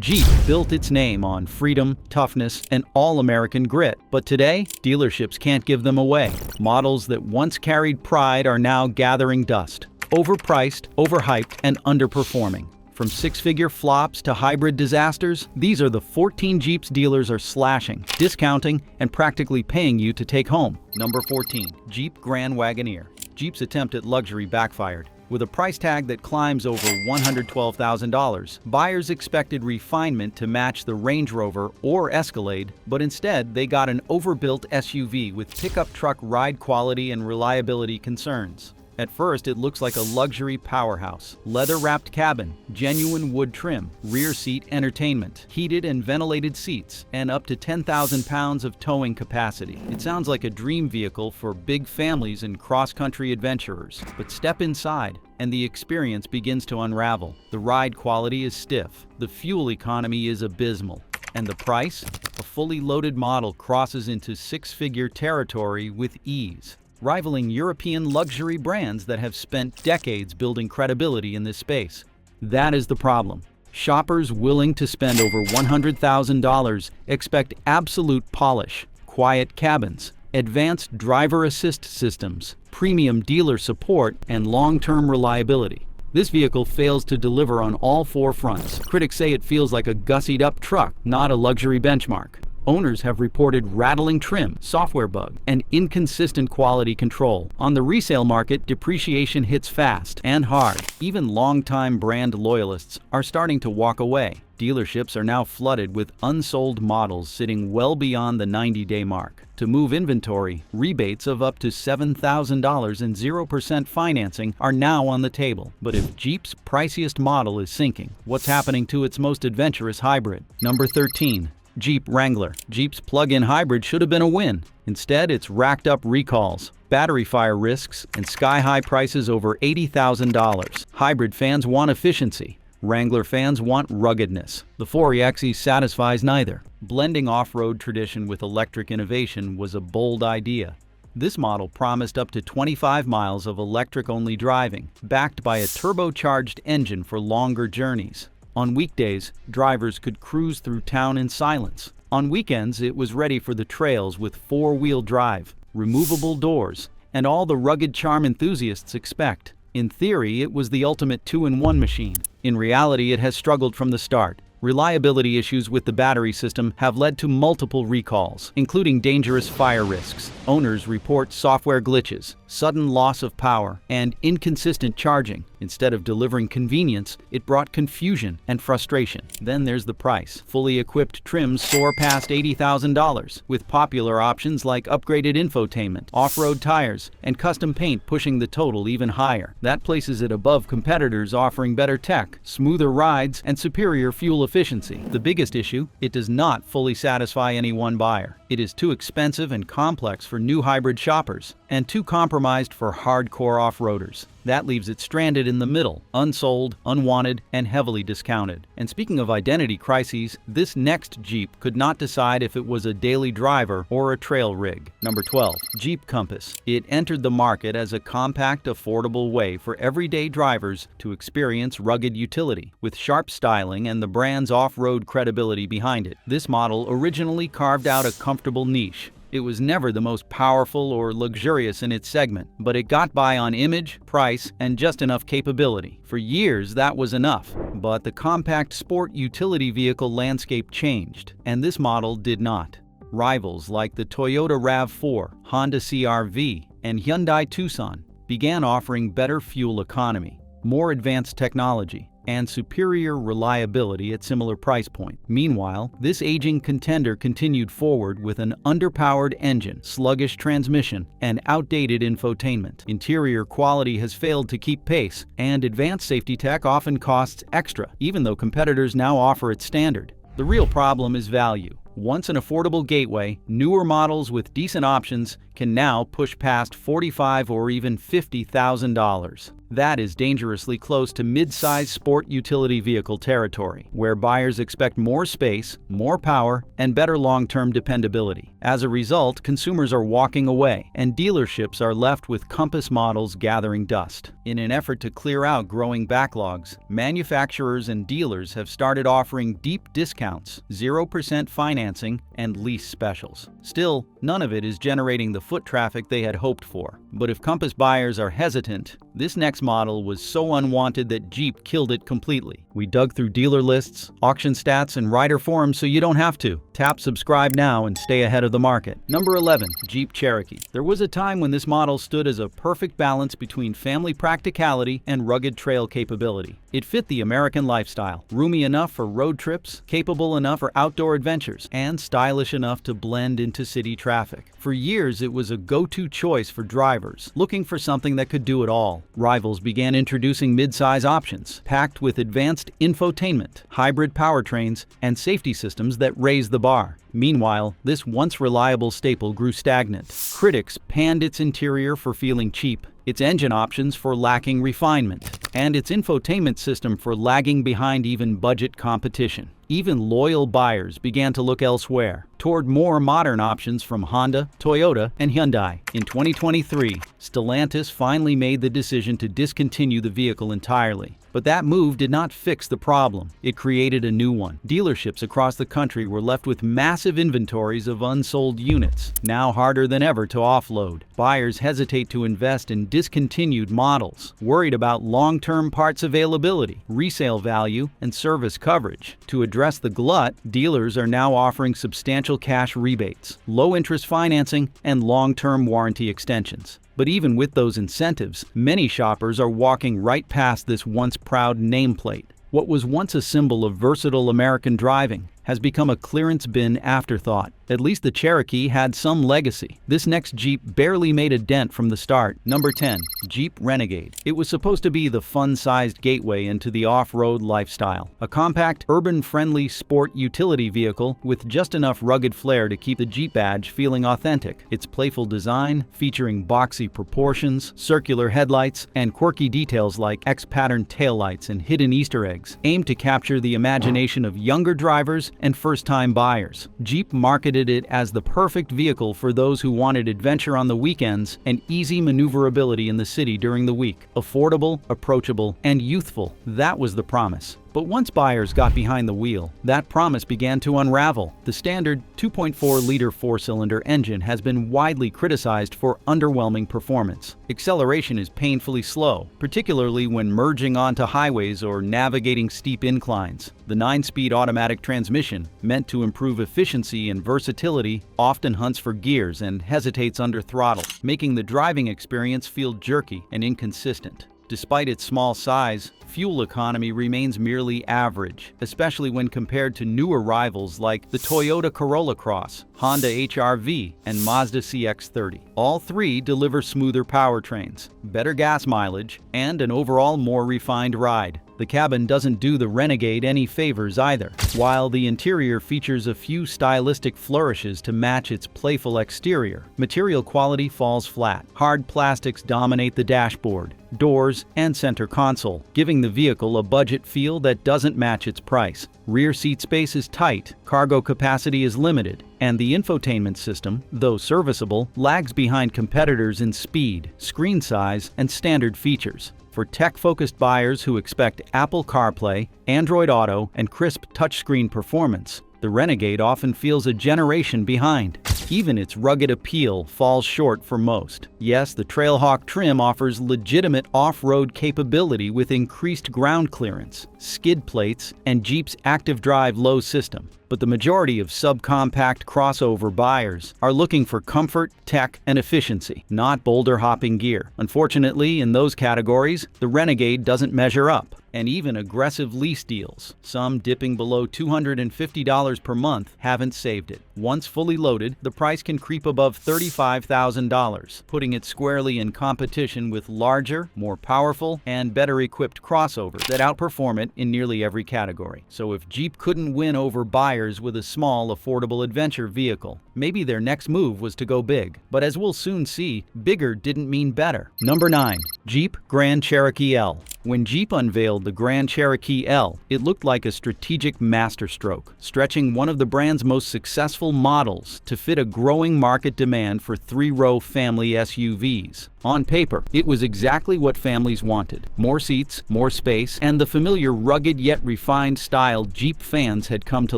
Jeep built its name on freedom, toughness, and all-American grit, but today, dealerships can't give them away. Models that once carried pride are now gathering dust. Overpriced, overhyped, and underperforming. From six-figure flops to hybrid disasters, these are the 14 Jeeps dealers are slashing, discounting, and practically paying you to take home. Number 14. Jeep Grand Wagoneer. Jeep's attempt at luxury backfired. With a price tag that climbs over $112,000, buyers expected refinement to match the Range Rover or Escalade, but instead they got an overbuilt SUV with pickup truck ride quality and reliability concerns. At first, it looks like a luxury powerhouse. Leather-wrapped cabin, genuine wood trim, rear seat entertainment, heated and ventilated seats, and up to 10,000 pounds of towing capacity. It sounds like a dream vehicle for big families and cross-country adventurers. But step inside, and the experience begins to unravel. The ride quality is stiff. The fuel economy is abysmal. And the price? A fully loaded model crosses into six-figure territory with ease, rivaling European luxury brands that have spent decades building credibility in this space. That is the problem. Shoppers willing to spend over $100,000 expect absolute polish, quiet cabins, advanced driver assist systems, premium dealer support, and long-term reliability. This vehicle fails to deliver on all four fronts. Critics say it feels like a gussied-up truck, not a luxury benchmark. Owners have reported rattling trim, software bug, and inconsistent quality control. On the resale market, depreciation hits fast and hard. Even longtime brand loyalists are starting to walk away. Dealerships are now flooded with unsold models sitting well beyond the 90-day mark. To move inventory, rebates of up to $7,000 and 0% financing are now on the table. But if Jeep's priciest model is sinking, what's happening to its most adventurous hybrid? Number 13. Jeep Wrangler. Jeep's plug-in hybrid should have been a win. Instead, it's racked up recalls, battery fire risks, and sky-high prices over $80,000. Hybrid fans want efficiency. Wrangler fans want ruggedness. The 4EXE satisfies neither. Blending off-road tradition with electric innovation was a bold idea. This model promised up to 25 miles of electric-only driving, backed by a turbocharged engine for longer journeys. On weekdays, drivers could cruise through town in silence. On weekends, it was ready for the trails with four-wheel drive, removable doors, and all the rugged charm enthusiasts expect. In theory, it was the ultimate two-in-one machine. In reality, it has struggled from the start. Reliability issues with the battery system have led to multiple recalls, including dangerous fire risks. Owners report software glitches, sudden loss of power, and inconsistent charging. Instead of delivering convenience, it brought confusion and frustration. Then there's the price. Fully equipped trims soar past $80,000, with popular options like upgraded infotainment, off-road tires, and custom paint pushing the total even higher. That places it above competitors offering better tech, smoother rides, and superior fuel efficiency. The biggest issue, it does not fully satisfy any one buyer. It is too expensive and complex for new hybrid shoppers, and too compromised for hardcore off-roaders. That leaves it stranded in the middle, unsold, unwanted, and heavily discounted. And speaking of identity crises, this next Jeep could not decide if it was a daily driver or a trail rig. Number 12. Jeep Compass. It entered the market as a compact, affordable way for everyday drivers to experience rugged utility, with sharp styling and the brand's off-road credibility behind it. This model originally carved out a comfortable niche. It was never the most powerful or luxurious in its segment, but it got by on image, price, and just enough capability. For years, that was enough. But the compact sport utility vehicle landscape changed, and this model did not. Rivals like the Toyota RAV4, Honda CR-V, and Hyundai Tucson began offering better fuel economy, more advanced technology, and superior reliability at similar price point. Meanwhile, this aging contender continued forward with an underpowered engine, sluggish transmission, and outdated infotainment. Interior quality has failed to keep pace, and advanced safety tech often costs extra, even though competitors now offer it standard. The real problem is value. Once an affordable gateway, newer models with decent options can now push past $45,000 or even $50,000. That is dangerously close to mid-size sport utility vehicle territory, where buyers expect more space, more power, and better long-term dependability. As a result, consumers are walking away, and dealerships are left with Compass models gathering dust. In an effort to clear out growing backlogs, manufacturers and dealers have started offering deep discounts, 0% financing, and lease specials. Still, none of it is generating the foot traffic they had hoped for. But if Compass buyers are hesitant, this next model was so unwanted that Jeep killed it completely. We dug through dealer lists, auction stats, and rider forums so you don't have to. Tap subscribe now and stay ahead of the market. Number 11. Jeep Cherokee. There was a time when this model stood as a perfect balance between family practicality and rugged trail capability. It fit the American lifestyle, roomy enough for road trips, capable enough for outdoor adventures, and stylish enough to blend into city traffic. For years, it was a go-to choice for drivers looking for something that could do it all. Rivals began introducing mid-size options, packed with advanced infotainment, hybrid powertrains, and safety systems that raised the bar. Meanwhile, this once reliable staple grew stagnant. Critics panned its interior for feeling cheap, its engine options for lacking refinement, and its infotainment system for lagging behind even budget competition. Even loyal buyers began to look elsewhere, toward more modern options from Honda, Toyota, and Hyundai. In 2023, Stellantis finally made the decision to discontinue the vehicle entirely. But that move did not fix the problem. It created a new one. Dealerships across the country were left with massive inventories of unsold units, now harder than ever to offload. Buyers hesitate to invest in discontinued models, worried about long-term parts availability, resale value, and service coverage. To address the glut, dealers are now offering substantial cash rebates, low-interest financing, and long-term warranty extensions. But even with those incentives, many shoppers are walking right past this once proud nameplate. What was once a symbol of versatile American driving has become a clearance bin afterthought. At least the Cherokee had some legacy. This next Jeep barely made a dent from the start. Number 10. Jeep Renegade. It was supposed to be the fun-sized gateway into the off-road lifestyle. A compact, urban-friendly sport utility vehicle with just enough rugged flair to keep the Jeep badge feeling authentic. Its playful design, featuring boxy proportions, circular headlights, and quirky details like X-pattern taillights and hidden Easter eggs, aimed to capture the imagination of younger drivers and first-time buyers. Jeep marketed it as the perfect vehicle for those who wanted adventure on the weekends and easy maneuverability in the city during the week. Affordable, approachable, and youthful. That was the promise. But once buyers got behind the wheel, that promise began to unravel. The standard 2.4-liter four-cylinder engine has been widely criticized for underwhelming performance. Acceleration is painfully slow, particularly when merging onto highways or navigating steep inclines. The 9-speed automatic transmission, meant to improve efficiency and versatility, often hunts for gears and hesitates under throttle, making the driving experience feel jerky and inconsistent. Despite its small size, fuel economy remains merely average, especially when compared to newer rivals like the Toyota Corolla Cross, Honda HR-V, and Mazda CX-30. All three deliver smoother powertrains, better gas mileage, and an overall more refined ride. The cabin doesn't do the Renegade any favors either. While the interior features a few stylistic flourishes to match its playful exterior, material quality falls flat. Hard plastics dominate the dashboard, doors, and center console, giving the vehicle a budget feel that doesn't match its price. Rear seat space is tight, cargo capacity is limited, and the infotainment system, though serviceable, lags behind competitors in speed, screen size, and standard features. For tech-focused buyers who expect Apple CarPlay, Android Auto, and crisp touchscreen performance, the Renegade often feels a generation behind. Even its rugged appeal falls short for most. Yes, the Trailhawk trim offers legitimate off-road capability with increased ground clearance, skid plates, and Jeep's active drive low system. But the majority of subcompact crossover buyers are looking for comfort, tech, and efficiency, not boulder-hopping gear. Unfortunately, in those categories, the Renegade doesn't measure up. And even aggressive lease deals, some dipping below $250 per month, haven't saved it. Once fully loaded, the price can creep above $35,000, putting it squarely in competition with larger, more powerful, and better-equipped crossovers that outperform it in nearly every category. So if Jeep couldn't win over buyers with a small, affordable adventure vehicle, Maybe their next move was to go big, but as we'll soon see, bigger didn't mean better. Number 9. Jeep Grand Cherokee L. When Jeep unveiled the Grand Cherokee L, it looked like a strategic masterstroke, stretching one of the brand's most successful models to fit a growing market demand for three-row family SUVs. On paper, it was exactly what families wanted: more seats, more space, and the familiar rugged yet refined style Jeep fans had come to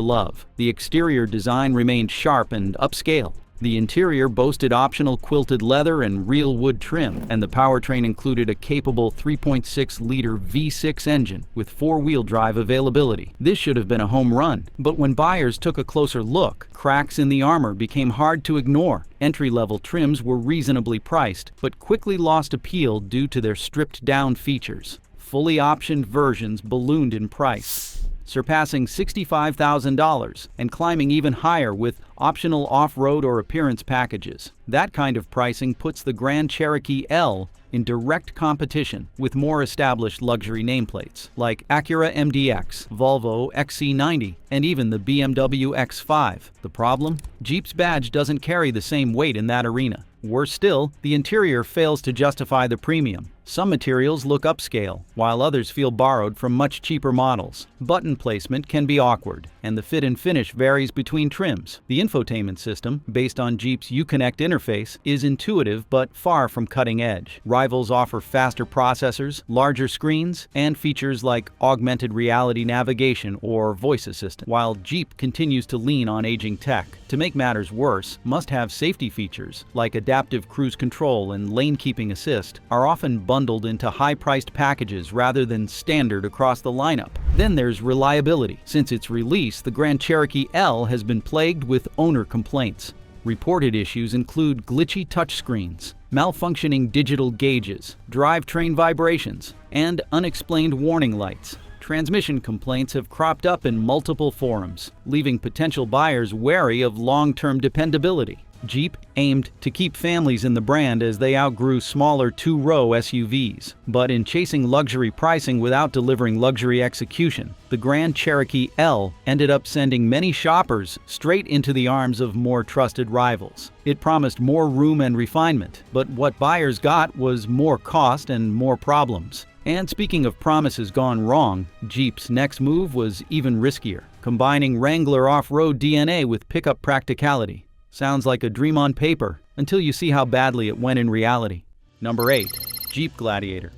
love. The exterior design remained sharp and upscale. The interior boasted optional quilted leather and real wood trim, and the powertrain included a capable 3.6-liter V6 engine with four-wheel drive availability. This should have been a home run, but when buyers took a closer look, cracks in the armor became hard to ignore. Entry-level trims were reasonably priced, but quickly lost appeal due to their stripped-down features. Fully optioned versions ballooned in price, surpassing $65,000 and climbing even higher with optional off-road or appearance packages. That kind of pricing puts the Grand Cherokee L in direct competition with more established luxury nameplates like Acura MDX, Volvo XC90, and even the BMW X5. The problem? Jeep's badge doesn't carry the same weight in that arena. Worse still, the interior fails to justify the premium. Some materials look upscale, while others feel borrowed from much cheaper models. Button placement can be awkward, and the fit and finish varies between trims. The infotainment system, based on Jeep's Uconnect interface, is intuitive but far from cutting edge. Rivals offer faster processors, larger screens, and features like augmented reality navigation or voice assistant, while Jeep continues to lean on aging tech. To make matters worse, must-have safety features like adaptive cruise control and lane-keeping assist are often bundled into high-priced packages rather than standard across the lineup. Then there's reliability. Since its release, the Grand Cherokee L has been plagued with owner complaints. Reported issues include glitchy touchscreens, malfunctioning digital gauges, drivetrain vibrations, and unexplained warning lights. Transmission complaints have cropped up in multiple forums, leaving potential buyers wary of long-term dependability. Jeep aimed to keep families in the brand as they outgrew smaller two-row SUVs. But in chasing luxury pricing without delivering luxury execution, the Grand Cherokee L ended up sending many shoppers straight into the arms of more trusted rivals. It promised more room and refinement, but what buyers got was more cost and more problems. And speaking of promises gone wrong, Jeep's next move was even riskier, combining Wrangler off-road DNA with pickup practicality. Sounds like a dream on paper, until you see how badly it went in reality. Number 8. Jeep Gladiator.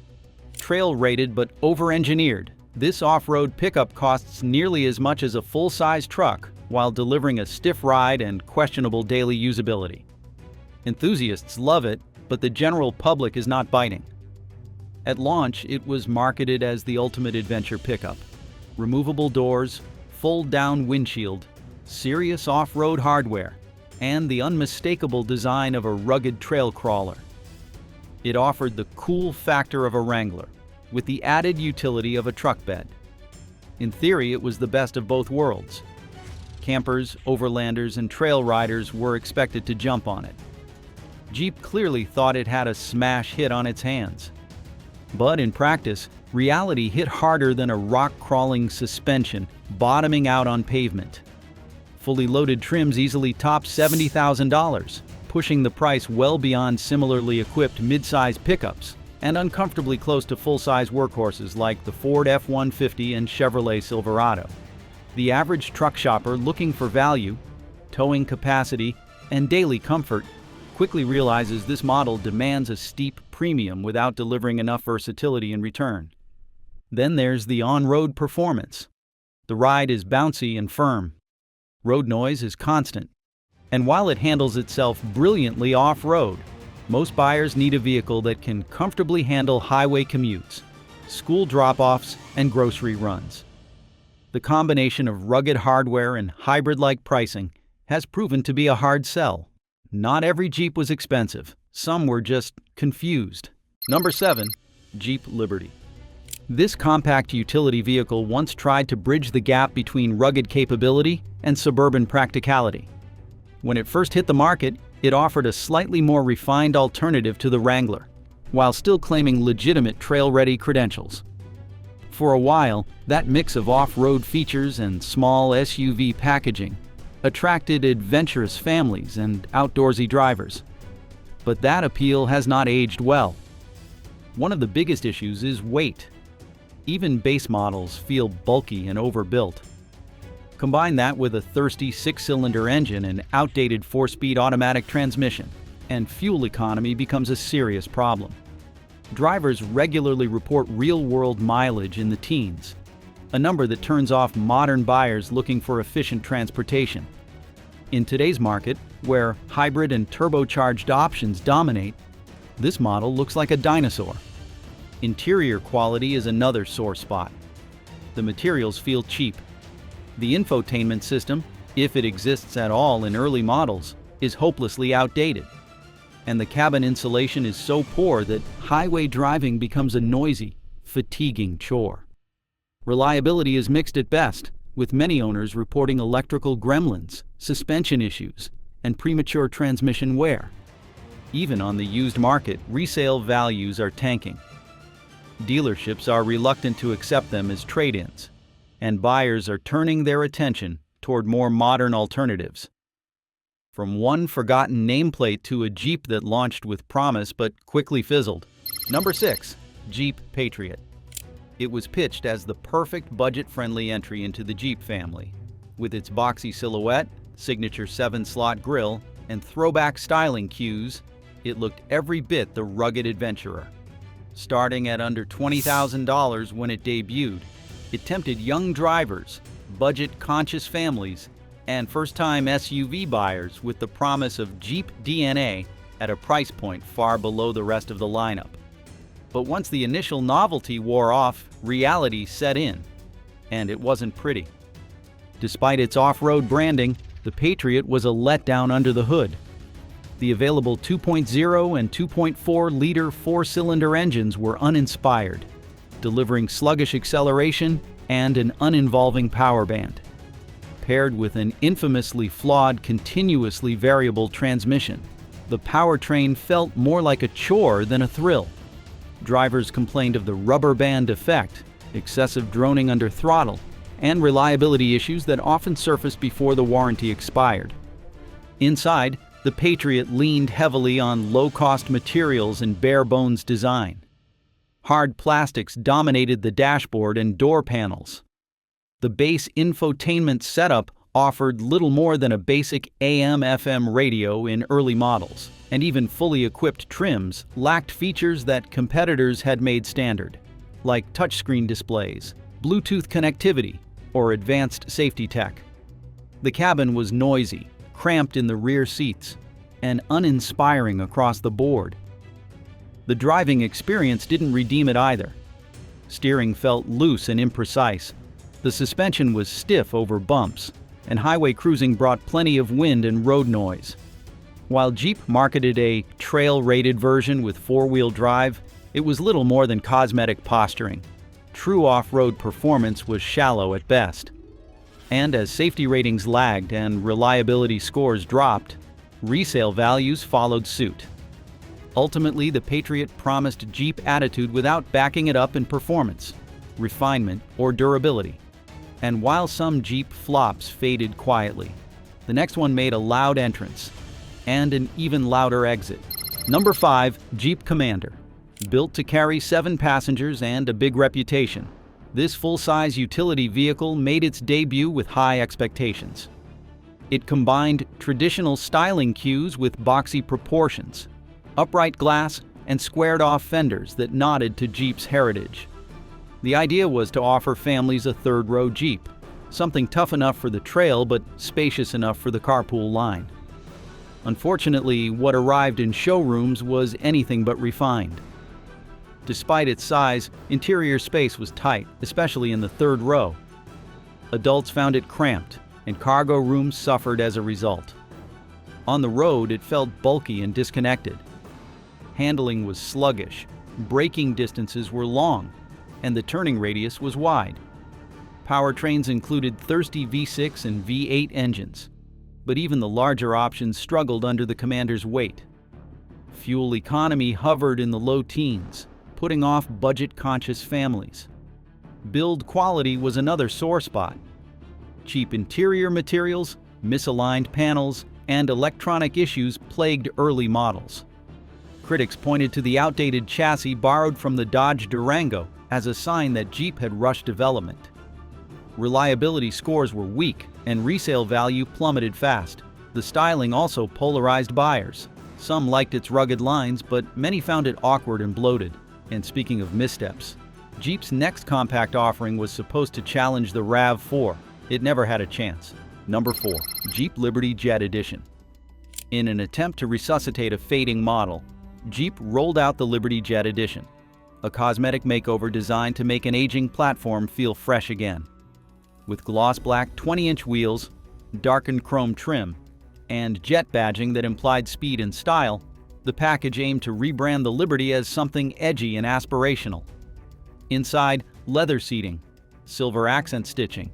Trail-rated but over-engineered, this off-road pickup costs nearly as much as a full-size truck while delivering a stiff ride and questionable daily usability. Enthusiasts love it, but the general public is not biting. At launch, it was marketed as the ultimate adventure pickup. Removable doors, fold-down windshield, serious off-road hardware, and the unmistakable design of a rugged trail crawler. It offered the cool factor of a Wrangler, with the added utility of a truck bed. In theory, it was the best of both worlds. Campers, overlanders, and trail riders were expected to jump on it. Jeep clearly thought it had a smash hit on its hands. But in practice, reality hit harder than a rock-crawling suspension bottoming out on pavement. Fully loaded trims easily topped $70,000, pushing the price well beyond similarly equipped mid-size pickups and uncomfortably close to full-size workhorses like the Ford F-150 and Chevrolet Silverado. The average truck shopper looking for value, towing capacity, and daily comfort quickly realizes this model demands a steep premium without delivering enough versatility in return. Then there's the on-road performance. The ride is bouncy and firm. Road noise is constant. And while it handles itself brilliantly off-road, most buyers need a vehicle that can comfortably handle highway commutes, school drop-offs, and grocery runs. The combination of rugged hardware and hybrid-like pricing has proven to be a hard sell. Not every Jeep was expensive. Some were just confused. Number 7. Jeep Liberty. This compact utility vehicle once tried to bridge the gap between rugged capability and suburban practicality. When it first hit the market, it offered a slightly more refined alternative to the Wrangler, while still claiming legitimate trail-ready credentials. For a while, that mix of off-road features and small SUV packaging attracted adventurous families and outdoorsy drivers. But that appeal has not aged well. One of the biggest issues is weight. Even base models feel bulky and overbuilt. Combine that with a thirsty 6-cylinder engine and outdated 4-speed automatic transmission, and fuel economy becomes a serious problem. Drivers regularly report real-world mileage in the teens, a number that turns off modern buyers looking for efficient transportation. In today's market, where hybrid and turbocharged options dominate, this model looks like a dinosaur. Interior quality is another sore spot. The materials feel cheap. The infotainment system, if it exists at all in early models, is hopelessly outdated. And the cabin insulation is so poor that highway driving becomes a noisy, fatiguing chore. Reliability is mixed at best, with many owners reporting electrical gremlins, suspension issues, and premature transmission wear. Even on the used market, resale values are tanking. Dealerships are reluctant to accept them as trade-ins, and buyers are turning their attention toward more modern alternatives. From one forgotten nameplate to a Jeep that launched with promise but quickly fizzled. Number 6. Jeep Patriot. It was pitched as the perfect budget-friendly entry into the Jeep family. With its boxy silhouette, signature 7-slot grille, and throwback styling cues, it looked every bit the rugged adventurer. Starting at under $20,000 when it debuted, it tempted young drivers, budget-conscious families, and first-time SUV buyers with the promise of Jeep DNA at a price point far below the rest of the lineup. But once the initial novelty wore off, reality set in, and it wasn't pretty. Despite its off-road branding, the Patriot was a letdown under the hood. The available 2.0 and 2.4-liter 4-cylinder engines were uninspired, delivering sluggish acceleration and an uninvolving power band. Paired with an infamously flawed, continuously variable transmission, the powertrain felt more like a chore than a thrill. Drivers complained of the rubber band effect, excessive droning under throttle, and reliability issues that often surfaced before the warranty expired. Inside, the Patriot leaned heavily on low-cost materials and bare-bones design. Hard plastics dominated the dashboard and door panels. The base infotainment setup offered little more than a basic AM/FM radio in early models, and even fully equipped trims lacked features that competitors had made standard, like touchscreen displays, Bluetooth connectivity, or advanced safety tech. The cabin was noisy, cramped in the rear seats, and uninspiring across the board. The driving experience didn't redeem it either. Steering felt loose and imprecise. The suspension was stiff over bumps, and highway cruising brought plenty of wind and road noise. While Jeep marketed a trail-rated version with 4-wheel drive, it was little more than cosmetic posturing. True off-road performance was shallow at best. And as safety ratings lagged and reliability scores dropped, resale values followed suit. Ultimately, the Patriot promised Jeep attitude without backing it up in performance, refinement, or durability. And while some Jeep flops faded quietly, the next one made a loud entrance and an even louder exit. Number 5. Jeep Commander. Built to carry 7 passengers and a big reputation, this full-size utility vehicle made its debut with high expectations. It combined traditional styling cues with boxy proportions, upright glass, and squared-off fenders that nodded to Jeep's heritage. The idea was to offer families a third-row Jeep, something tough enough for the trail but spacious enough for the carpool line. Unfortunately, what arrived in showrooms was anything but refined. Despite its size, interior space was tight, especially in the third row. Adults found it cramped, and cargo rooms suffered as a result. On the road, it felt bulky and disconnected. Handling was sluggish, braking distances were long, and the turning radius was wide. Powertrains included thirsty V6 and V8 engines, but even the larger options struggled under the Commander's weight. Fuel economy hovered in the low teens, putting off budget-conscious families. Build quality was another sore spot. Cheap interior materials, misaligned panels, and electronic issues plagued early models. Critics pointed to the outdated chassis borrowed from the Dodge Durango as a sign that Jeep had rushed development. Reliability scores were weak, and resale value plummeted fast. The styling also polarized buyers. Some liked its rugged lines, but many found it awkward and bloated. And speaking of missteps, Jeep's next compact offering was supposed to challenge the RAV4. It never had a chance. Number 4. Jeep Liberty Jet Edition. In an attempt to resuscitate a fading model, Jeep rolled out the Liberty Jet Edition, a cosmetic makeover designed to make an aging platform feel fresh again. With gloss black 20-inch wheels, darkened chrome trim, and jet badging that implied speed and style, the package aimed to rebrand the Liberty as something edgy and aspirational. Inside, leather seating, silver accent stitching,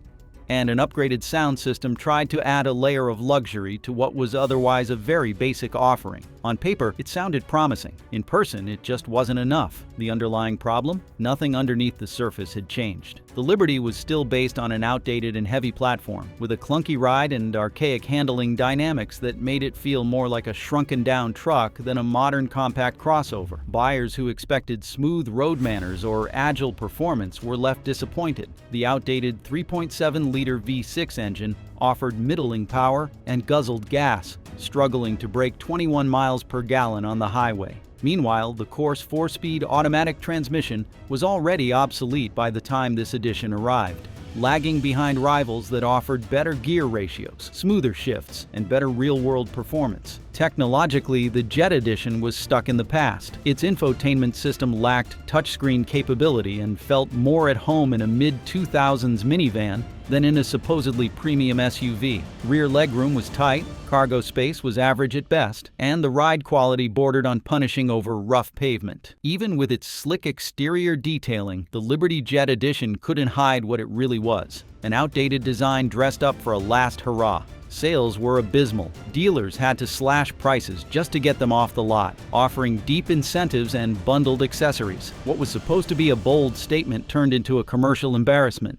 and an upgraded sound system tried to add a layer of luxury to what was otherwise a very basic offering. On paper, it sounded promising. In person, it just wasn't enough. The underlying problem? Nothing underneath the surface had changed. The Liberty was still based on an outdated and heavy platform, with a clunky ride and archaic handling dynamics that made it feel more like a shrunken-down truck than a modern compact crossover. Buyers who expected smooth road manners or agile performance were left disappointed. The outdated 3.7-liter V6 engine offered middling power and guzzled gas, struggling to break 21 miles per gallon on the highway. Meanwhile, the coarse 4-speed automatic transmission was already obsolete by the time this edition arrived, lagging behind rivals that offered better gear ratios, smoother shifts, and better real-world performance. Technologically, the Jet Edition was stuck in the past. Its infotainment system lacked touchscreen capability and felt more at home in a mid-2000s minivan than in a supposedly premium SUV. Rear legroom was tight, cargo space was average at best, and the ride quality bordered on punishing over rough pavement. Even with its slick exterior detailing, the Liberty Jet Edition couldn't hide what it really was: an outdated design dressed up for a last hurrah. Sales were abysmal. Dealers had to slash prices just to get them off the lot, offering deep incentives and bundled accessories. What was supposed to be a bold statement turned into a commercial embarrassment.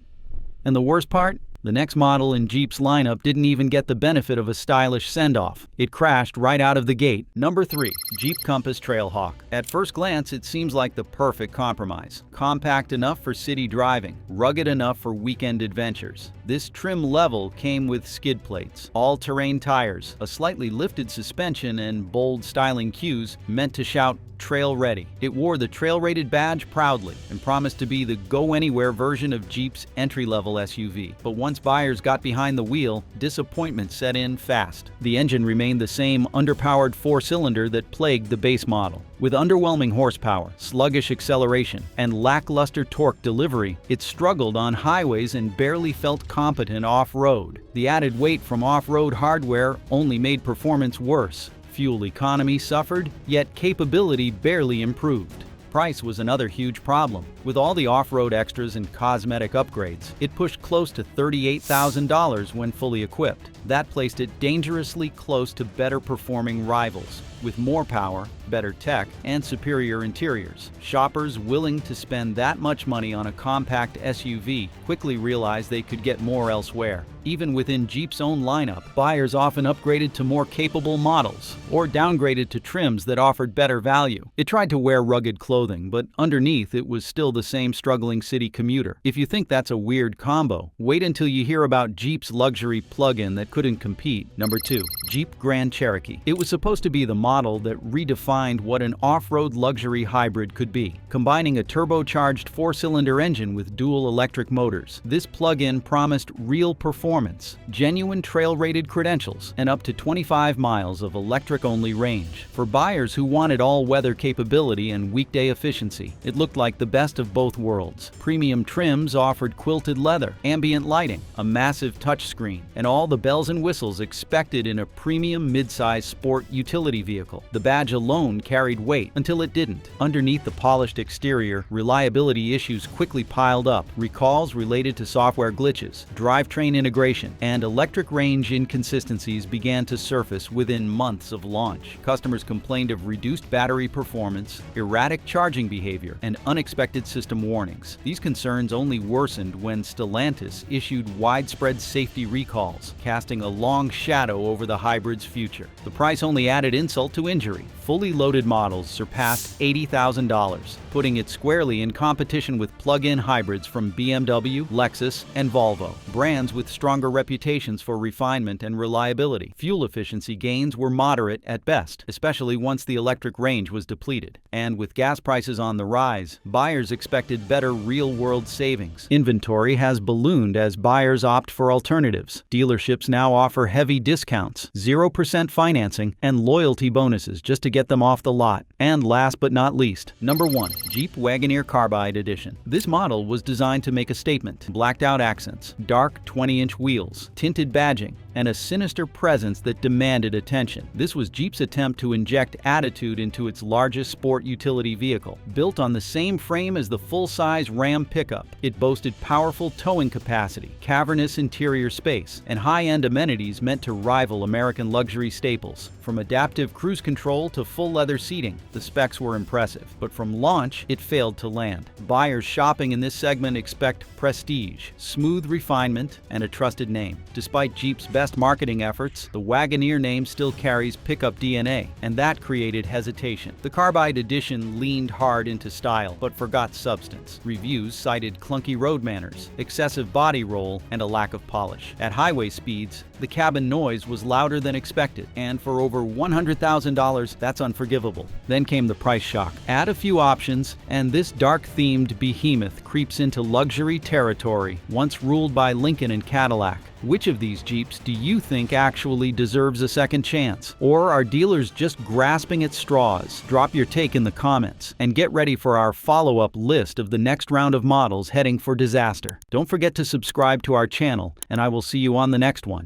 And the worst part? The next model in Jeep's lineup didn't even get the benefit of a stylish send-off. It crashed right out of the gate. Number 3. Jeep Compass Trailhawk. At first glance, it seems like the perfect compromise. Compact enough for city driving, rugged enough for weekend adventures. This trim level came with skid plates, all-terrain tires, a slightly lifted suspension, and bold styling cues meant to shout "Trail Ready." It wore the trail-rated badge proudly and promised to be the go-anywhere version of Jeep's entry-level SUV. But once buyers got behind the wheel, disappointment set in fast. The engine remained the same underpowered 4-cylinder that plagued the base model. With underwhelming horsepower, sluggish acceleration, and lackluster torque delivery, it struggled on highways and barely felt competent off-road. The added weight from off-road hardware only made performance worse. Fuel economy suffered, yet capability barely improved. Price was another huge problem. With all the off-road extras and cosmetic upgrades, it pushed close to $38,000 when fully equipped. That placed it dangerously close to better-performing rivals, with more power, better tech, and superior interiors. Shoppers willing to spend that much money on a compact SUV quickly realized they could get more elsewhere. Even within Jeep's own lineup, buyers often upgraded to more capable models or downgraded to trims that offered better value. It tried to wear rugged clothing, but underneath it was still the same struggling city commuter. If you think that's a weird combo, wait until you hear about Jeep's luxury plug-in that couldn't compete. Number 2. Jeep Grand Cherokee. It was supposed to be the model that redefined what an off-road luxury hybrid could be, combining a turbocharged 4-cylinder engine with dual electric motors. This plug-in promised real performance, genuine trail-rated credentials, and up to 25 miles of electric-only range. For buyers who wanted all-weather capability and weekday efficiency, it looked like the best of both worlds. Premium trims offered quilted leather, ambient lighting, a massive touchscreen, and all the bells and whistles expected in a premium mid-size sport utility vehicle. vehicle. The badge alone carried weight until it didn't. Underneath the polished exterior, reliability issues quickly piled up. Recalls related to software glitches, drivetrain integration, and electric range inconsistencies began to surface within months of launch. Customers complained of reduced battery performance, erratic charging behavior, and unexpected system warnings. These concerns only worsened when Stellantis issued widespread safety recalls, casting a long shadow over the hybrid's future. The price only added insult to injury. Fully loaded models surpassed $80,000, putting it squarely in competition with plug-in hybrids from BMW, Lexus, and Volvo, brands with stronger reputations for refinement and reliability. Fuel efficiency gains were moderate at best, especially once the electric range was depleted. And with gas prices on the rise, buyers expected better real-world savings. Inventory has ballooned as buyers opt for alternatives. Dealerships now offer heavy discounts, 0% financing, and loyalty bonuses just to get them off the lot. And last but not least, number 1, Jeep Wagoneer Carbide Edition. This model was designed to make a statement. Blacked out accents, dark 20-inch wheels, tinted badging, and a sinister presence that demanded attention. This was Jeep's attempt to inject attitude into its largest sport utility vehicle. Built on the same frame as the full-size Ram pickup, it boasted powerful towing capacity, cavernous interior space, and high-end amenities meant to rival American luxury staples. From adaptive cruise control to full leather seating, the specs were impressive. But from launch, it failed to land. Buyers shopping in this segment expect prestige, smooth refinement, and a trusted name. Despite Jeep's best marketing efforts, the Wagoneer name still carries pickup DNA, and that created hesitation. The Carbide Edition leaned hard into style, but forgot substance. Reviews cited clunky road manners, excessive body roll, and a lack of polish. At highway speeds, the cabin noise was louder than expected, and for over $100,000, that's unforgivable. Then came the price shock. Add a few options, and this dark-themed behemoth creeps into luxury territory, once ruled by Lincoln and Cadillac. Which of these Jeeps do you think actually deserves a second chance? Or are dealers just grasping at straws? Drop your take in the comments, and get ready for our follow-up list of the next round of models heading for disaster. Don't forget to subscribe to our channel, and I will see you on the next one.